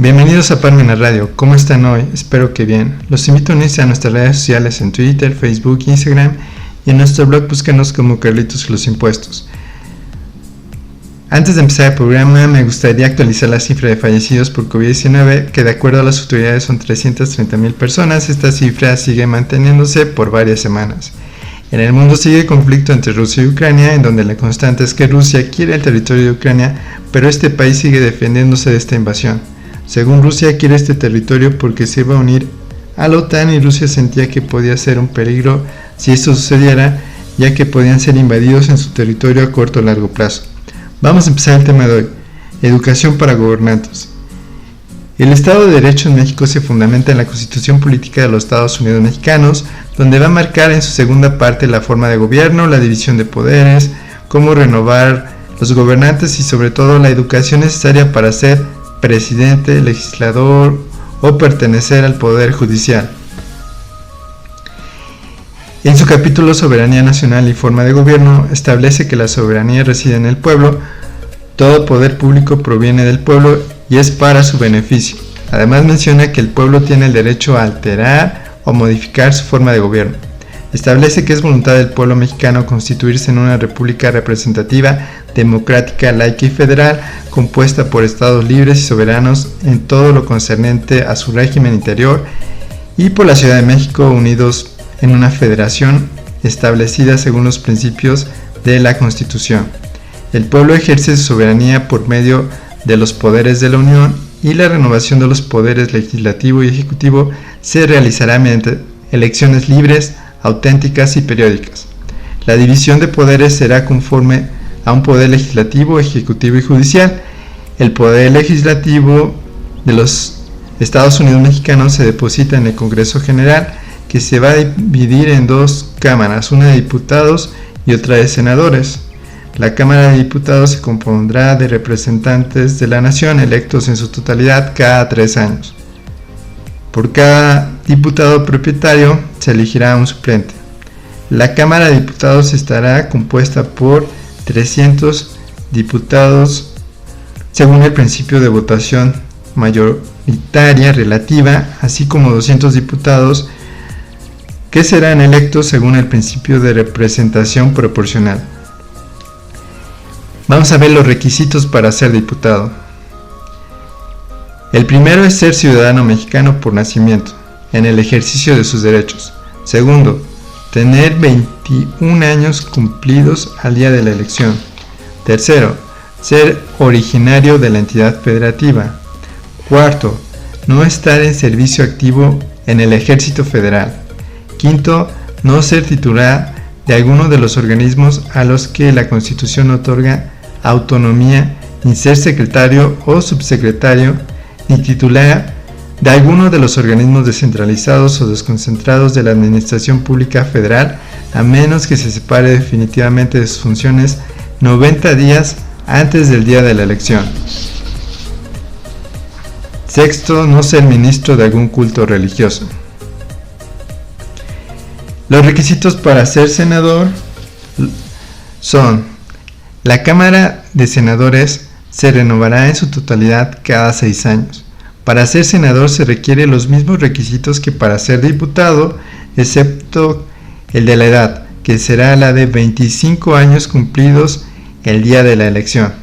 Bienvenidos a Parmena Radio, ¿cómo están hoy? Espero que bien. Los invito a unirse a nuestras redes sociales en Twitter, Facebook, Instagram y en nuestro blog búscanos como Carlitos y los Impuestos. Antes de empezar el programa me gustaría actualizar la cifra de fallecidos por COVID-19 que de acuerdo a las autoridades son 330,000 personas. Esta cifra sigue manteniéndose por varias semanas. En el mundo sigue el conflicto entre Rusia y Ucrania, en donde la constante es que Rusia quiere el territorio de Ucrania, pero este país sigue defendiéndose de esta invasión. Según Rusia, quiere este territorio porque se iba a unir a la OTAN y Rusia sentía que podía ser un peligro si esto sucediera, ya que podían ser invadidos en su territorio a corto o largo plazo. Vamos a empezar el tema de hoy: educación para gobernantes. El Estado de Derecho en México se fundamenta en la Constitución Política de los Estados Unidos Mexicanos, donde va a marcar en su segunda parte la forma de gobierno, la división de poderes, cómo renovar los gobernantes y sobre todo la educación necesaria para ser presidente, legislador o pertenecer al poder judicial. En su capítulo Soberanía Nacional y Forma de Gobierno establece que la soberanía reside en el pueblo, todo poder público proviene del pueblo y es para su beneficio. Además menciona que el pueblo tiene el derecho a alterar o modificar su forma de gobierno. Establece que es voluntad del pueblo mexicano constituirse en una república representativa, democrática, laica y federal, compuesta por estados libres y soberanos en todo lo concerniente a su régimen interior, y por la Ciudad de México unidos en una federación establecida según los principios de la Constitución. El pueblo ejerce su soberanía por medio de los poderes de la Unión y la renovación de los poderes legislativo y ejecutivo se realizará mediante elecciones libres, auténticas y periódicas. La división de poderes será conforme a un poder legislativo, ejecutivo y judicial. El poder legislativo de los Estados Unidos Mexicanos se deposita en el Congreso General, que se va a dividir en dos cámaras, una de diputados y otra de senadores. La Cámara de Diputados se compondrá de representantes de la nación electos en su totalidad cada 3 años. Por cada diputado propietario se elegirá un suplente. La Cámara de Diputados estará compuesta por 300 diputados según el principio de votación mayoritaria relativa, así como 200 diputados que serán electos según el principio de representación proporcional. Vamos a ver los requisitos para ser diputado. El primero es ser ciudadano mexicano por nacimiento, en el ejercicio de sus derechos. Segundo, tener 21 años cumplidos al día de la elección. Tercero, ser originario de la entidad federativa. Cuarto, no estar en servicio activo en el Ejército Federal. Quinto, no ser titular de alguno de los organismos a los que la Constitución otorga autonomía, ni ser secretario o subsecretario, ni titular de alguno de los organismos descentralizados o desconcentrados de la Administración Pública Federal, a menos que se separe definitivamente de sus funciones 90 días antes del día de la elección. Sexto, no ser ministro de algún culto religioso. Los requisitos para ser senador son: la Cámara de Senadores se renovará en su totalidad cada 6 años. Para ser senador se requieren los mismos requisitos que para ser diputado, excepto el de la edad, que será la de 25 años cumplidos el día de la elección.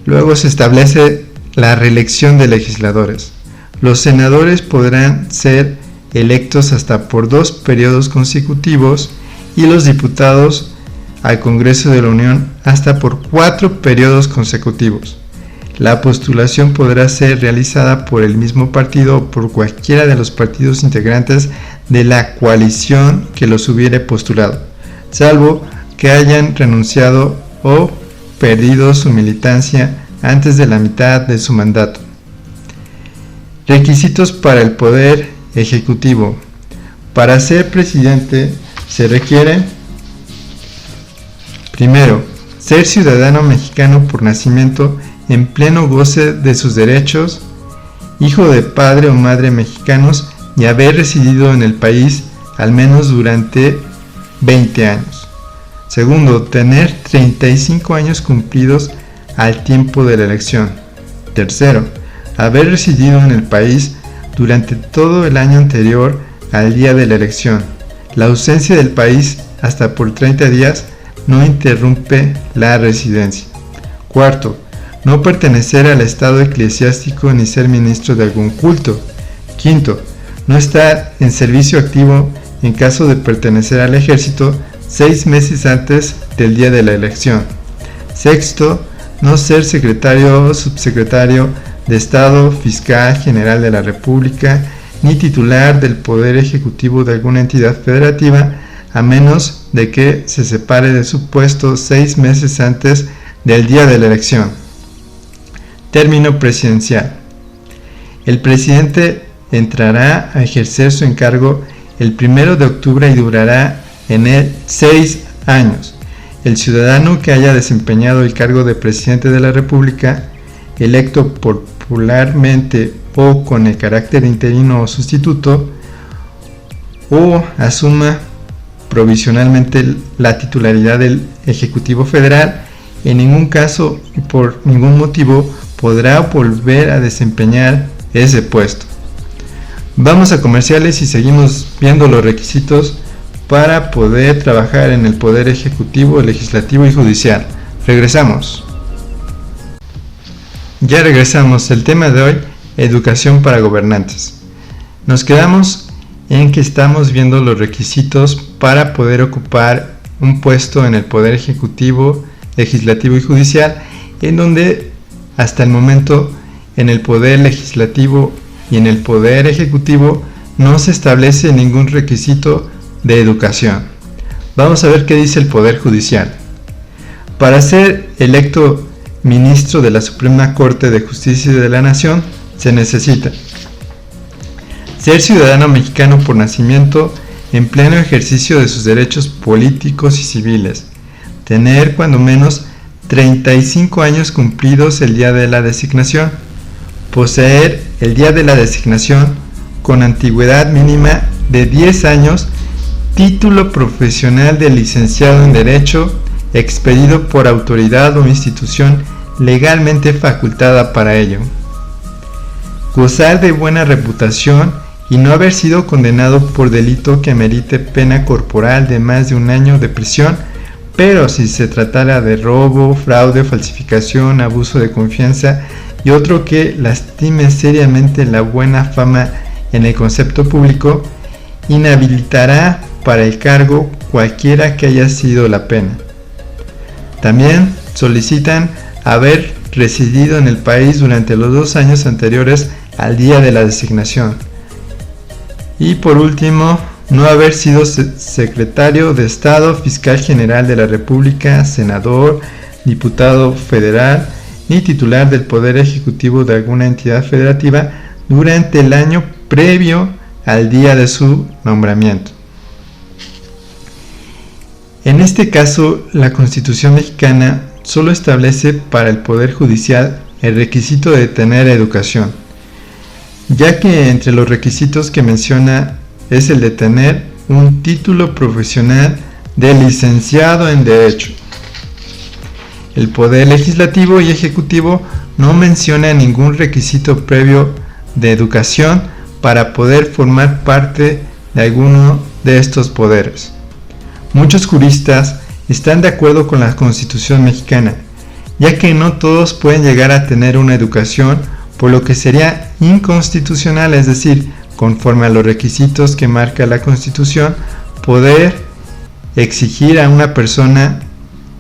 Luego se establece la reelección de legisladores. Los senadores podrán ser electos hasta por 2 periodos consecutivos y los diputados al Congreso de la Unión hasta por 4 periodos consecutivos. La postulación podrá ser realizada por el mismo partido o por cualquiera de los partidos integrantes de la coalición que los hubiere postulado, salvo que hayan renunciado o perdido su militancia antes de la mitad de su mandato. Requisitos para el Poder Ejecutivo. Para ser presidente se requiere: primero, ser ciudadano mexicano por nacimiento en pleno goce de sus derechos, hijo de padre o madre mexicanos y haber residido en el país al menos durante 20 años. Segundo, tener 35 años cumplidos al tiempo de la elección. Tercero, haber residido en el país durante todo el año anterior al día de la elección. La ausencia del país hasta por 30 días no interrumpe la residencia. Cuarto, no pertenecer al estado eclesiástico ni ser ministro de algún culto. Quinto, no estar en servicio activo en caso de pertenecer al ejército 6 meses antes del día de la elección. Sexto, no ser secretario o subsecretario de Estado, fiscal general de la República, ni titular del Poder Ejecutivo de alguna entidad federativa, a menos de que se separe de su puesto 6 meses antes del día de la elección. Término presidencial. El presidente entrará a ejercer su encargo el 1 de octubre y durará en él 6 años. El ciudadano que haya desempeñado el cargo de presidente de la República, electo popularmente o con el carácter interino o sustituto, o asuma provisionalmente la titularidad del Ejecutivo Federal, en ningún caso y por ningún motivo podrá volver a desempeñar ese puesto. Vamos a comerciales y seguimos viendo los requisitos para poder trabajar en el Poder Ejecutivo, Legislativo y Judicial. Regresamos. Ya regresamos. El tema de hoy, educación para gobernantes. Nos quedamos en que estamos viendo los requisitos para poder ocupar un puesto en el Poder Ejecutivo, Legislativo y Judicial, en donde hasta el momento en el Poder Legislativo y en el Poder Ejecutivo no se establece ningún requisito de educación. Vamos a ver qué dice el Poder Judicial. Para ser electo ministro de la Suprema Corte de Justicia de la Nación, se necesita ser ciudadano mexicano por nacimiento en pleno ejercicio de sus derechos políticos y civiles, tener cuando menos 35 años cumplidos el día de la designación, poseer el día de la designación con antigüedad mínima de 10 años, título profesional de licenciado en Derecho expedido por autoridad o institución legalmente facultada para ello, gozar de buena reputación y no haber sido condenado por delito que merite pena corporal de más de 1 año de prisión, pero si se tratara de robo, fraude, falsificación, abuso de confianza y otro que lastime seriamente la buena fama en el concepto público, inhabilitará para el cargo cualquiera que haya sido la pena. También solicitan haber residido en el país durante los 2 años anteriores al día de la designación. Y por último, no haber sido secretario de Estado, fiscal general de la República, senador, diputado federal, ni titular del Poder Ejecutivo de alguna entidad federativa durante el año previo al día de su nombramiento. En este caso, la Constitución mexicana solo establece para el Poder Judicial el requisito de tener educación, ya que entre los requisitos que menciona es el de tener un título profesional de licenciado en Derecho. El Poder Legislativo y Ejecutivo no menciona ningún requisito previo de educación para poder formar parte de alguno de estos poderes. Muchos juristas están de acuerdo con la Constitución mexicana, ya que no todos pueden llegar a tener una educación, por lo que sería inconstitucional, es decir, conforme a los requisitos que marca la Constitución, poder exigir a una persona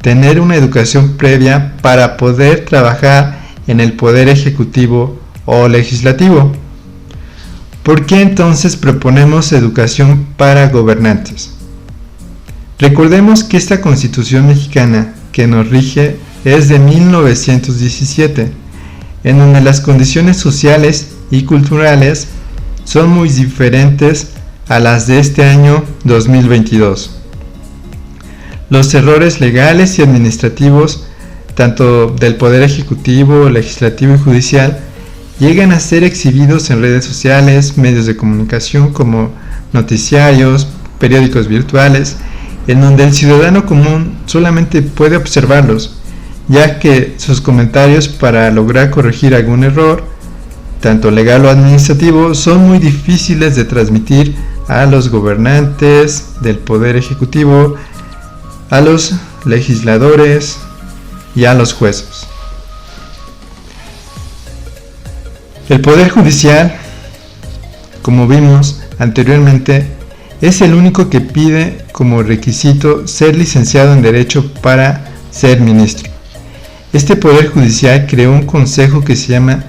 tener una educación previa para poder trabajar en el Poder Ejecutivo o Legislativo. ¿Por qué entonces proponemos educación para gobernantes? Recordemos que esta Constitución mexicana que nos rige es de 1917, en donde las condiciones sociales y culturales son muy diferentes a las de este año 2022. Los errores legales y administrativos, tanto del Poder Ejecutivo, Legislativo y Judicial, llegan a ser exhibidos en redes sociales, medios de comunicación como noticiarios, periódicos virtuales, en donde el ciudadano común solamente puede observarlos, ya que sus comentarios para lograr corregir algún error tanto legal o administrativo, son muy difíciles de transmitir a los gobernantes del Poder Ejecutivo, a los legisladores y a los jueces. El Poder Judicial, como vimos anteriormente, es el único que pide como requisito ser licenciado en Derecho para ser ministro. Este Poder Judicial creó un consejo que se llama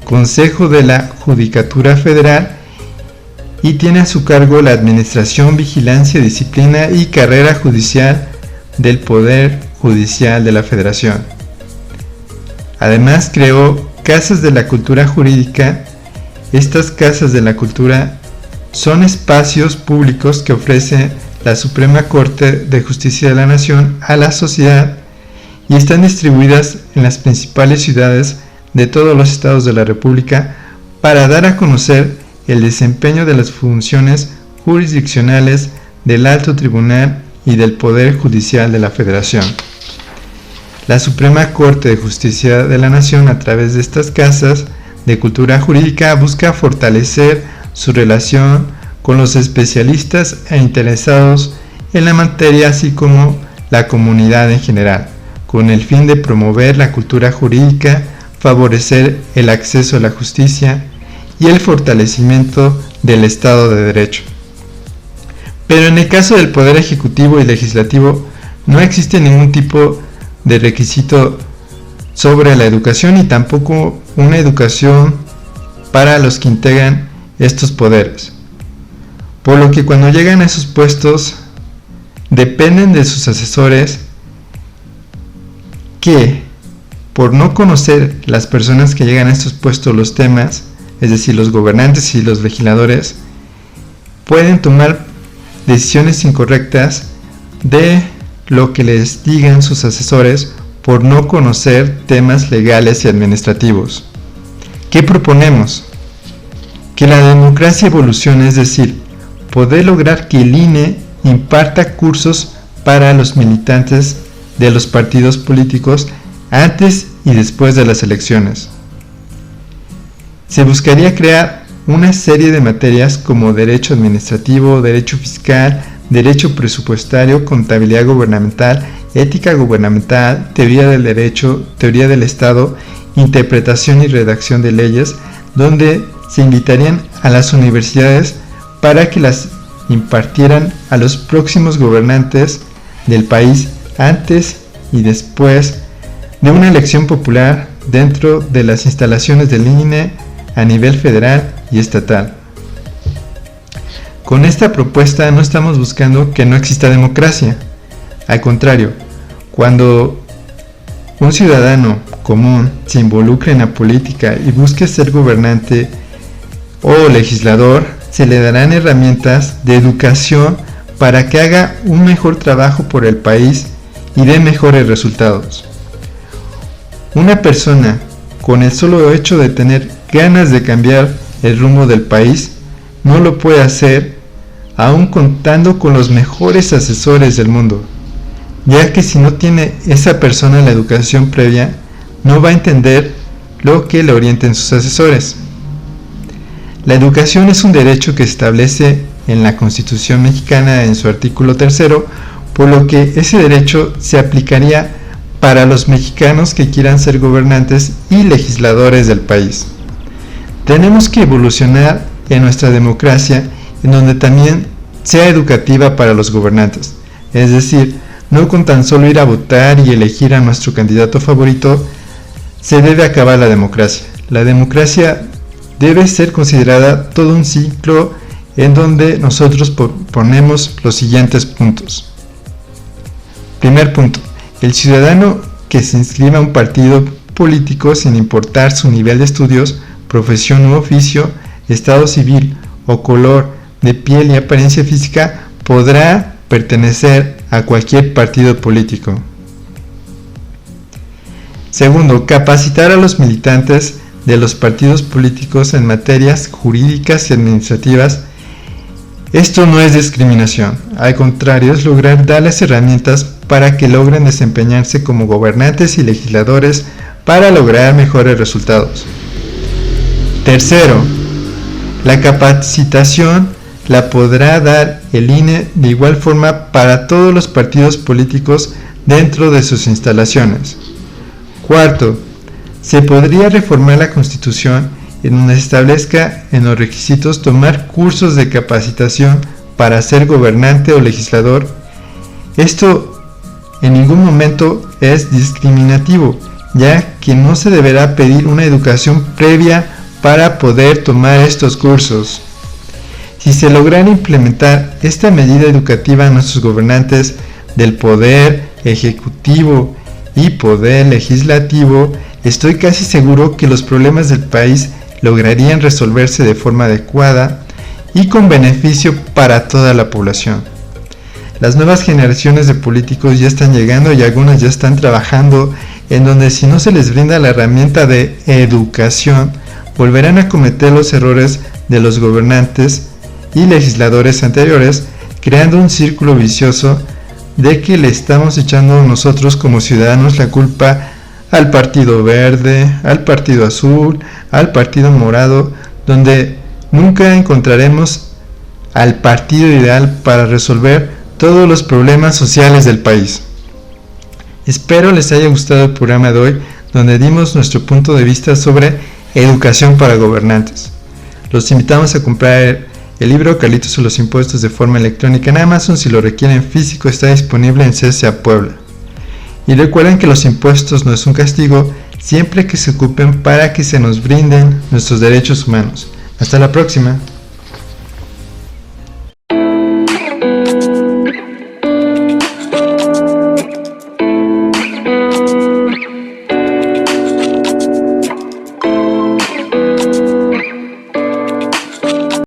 Consejo de la Judicatura Federal y tiene a su cargo la administración, vigilancia, disciplina y carrera judicial del Poder Judicial de la Federación. Además creó casas de la cultura jurídica. Estas casas de la cultura son espacios públicos que ofrece la Suprema Corte de Justicia de la Nación a la sociedad y están distribuidas en las principales ciudades de todos los estados de la República para dar a conocer el desempeño de las funciones jurisdiccionales del Alto Tribunal y del Poder Judicial de la Federación. La Suprema Corte de Justicia de la Nación, a través de estas casas de cultura jurídica, busca fortalecer su relación con los especialistas e interesados en la materia, así como la comunidad en general, con el fin de promover la cultura jurídica, favorecer el acceso a la justicia y el fortalecimiento del Estado de Derecho. Pero en el caso del Poder Ejecutivo y Legislativo no existe ningún tipo de requisito sobre la educación y tampoco una educación para los que integran estos poderes, por lo que cuando llegan a esos puestos dependen de sus asesores que, por no conocer las personas que llegan a estos puestos los temas, es decir, los gobernantes y los legisladores, pueden tomar decisiones incorrectas de lo que les digan sus asesores por no conocer temas legales y administrativos. ¿Qué proponemos? Que la democracia evolucione, es decir, poder lograr que el INE imparta cursos para los militantes de los partidos políticos antes y después de las elecciones. Se buscaría crear una serie de materias como derecho administrativo, derecho fiscal, derecho presupuestario, contabilidad gubernamental, ética gubernamental, teoría del derecho, teoría del Estado, interpretación y redacción de leyes, donde se invitarían a las universidades para que las impartieran a los próximos gobernantes del país antes y después de una elección popular dentro de las instalaciones del INE a nivel federal y estatal. Con esta propuesta no estamos buscando que no exista democracia. Al contrario, cuando un ciudadano común se involucre en la política y busque ser gobernante o legislador, se le darán herramientas de educación para que haga un mejor trabajo por el país y dé mejores resultados. Una persona con el solo hecho de tener ganas de cambiar el rumbo del país no lo puede hacer aún contando con los mejores asesores del mundo, ya que si no tiene esa persona la educación previa, no va a entender lo que le orienten sus asesores. La educación es un derecho que se establece en la Constitución mexicana en su artículo 3, por lo que ese derecho se aplicaría para los mexicanos que quieran ser gobernantes y legisladores del país. Tenemos que evolucionar en nuestra democracia en donde también sea educativa para los gobernantes, es decir, no con tan solo ir a votar y elegir a nuestro candidato favorito, se debe acabar la democracia. La democracia debe ser considerada todo un ciclo en donde nosotros ponemos los siguientes puntos. Primer punto, el ciudadano que se inscriba a un partido político sin importar su nivel de estudios, profesión u oficio, estado civil o color de piel y apariencia física podrá pertenecer a cualquier partido político. Segundo, capacitar a los militantes de los partidos políticos en materias jurídicas y administrativas. Esto no es discriminación, al contrario, es lograr darles herramientas para que logren desempeñarse como gobernantes y legisladores para lograr mejores resultados. Tercero, la capacitación la podrá dar el INE de igual forma para todos los partidos políticos dentro de sus instalaciones. Cuarto, se podría reformar la Constitución en donde se establezca en los requisitos tomar cursos de capacitación para ser gobernante o legislador. Esto en ningún momento es discriminativo, ya que no se deberá pedir una educación previa para poder tomar estos cursos. Si se lograra implementar esta medida educativa en nuestros gobernantes del poder ejecutivo y poder legislativo, estoy casi seguro que los problemas del país lograrían resolverse de forma adecuada y con beneficio para toda la población. Las nuevas generaciones de políticos ya están llegando y algunas ya están trabajando en donde si no se les brinda la herramienta de educación, volverán a cometer los errores de los gobernantes y legisladores anteriores, creando un círculo vicioso de que le estamos echando nosotros como ciudadanos la culpa al Partido Verde, al Partido Azul, al Partido Morado, donde nunca encontraremos al partido ideal para resolver todos los problemas sociales del país. Espero les haya gustado el programa de hoy, donde dimos nuestro punto de vista sobre educación para gobernantes. Los invitamos a comprar el libro Carlitos o los impuestos de forma electrónica en Amazon. Si lo requieren físico, está disponible en CSA Puebla. Y recuerden que los impuestos no es un castigo, siempre que se ocupen para que se nos brinden nuestros derechos humanos. Hasta la próxima.